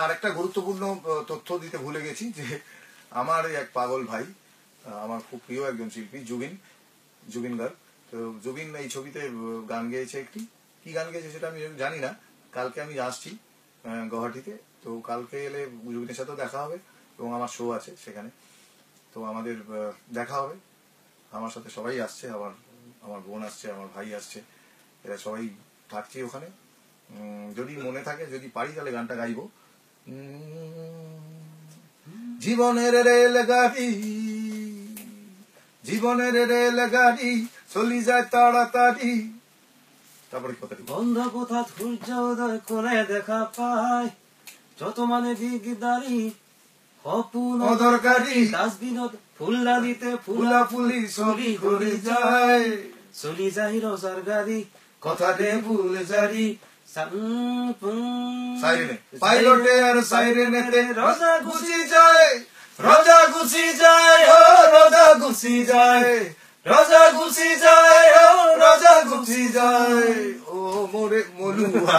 আর একটা গুরুত্বপূর্ণ তথ্য দিতে ভুলে গেছি যে আমার এক পাগল ভাই, আমার খুব প্রিয় একজন শিল্পী জুবিন গার্গ। তো জুবিন এই ছবিতে গান গেয়েছে একটি, কি গান গেয়েছে সেটা আমি জানি না। কালকে আমি আসছি গুয়াহাটিতে, তো কালকে এলে জুবিনের সাথেও দেখা হবে এবং আমার শো আছে সেখানে, তো আমাদের দেখা হবে। আমার সাথে সবাই আসছে, আমার বোন আসছে, আমার ভাই আসছে, এরা সবাই থাকছি ওখানে। যদি মনে থাকে, যদি পারি তাহলে গানটা গাইবো। জীবনের রেলগাড়ি, জীবনের রেলগাড়ি চলি যায় তাড়াতাড়ি। তারপরে কথা বন্ধ কোথা সূর্য উদয় করে দেখা পায়, যত মানে দিগদারি অপুন অদরকারি ডাস্টবিনত ফুল্লা দিতে ফুলাফুলি চলি করে যায়, চলি যাই রোজার গাড়ি কথা দে ভুলে যারি। সাইরেনে পাইলটে আর সাইরেনেতে রোজা গুছি যায়, রোজা গুছি যায়, ও রোজা গুছি যায়, রোজা গুছি যায়, ও রোজা গুছি যায়, ও মোরে মলুয়া।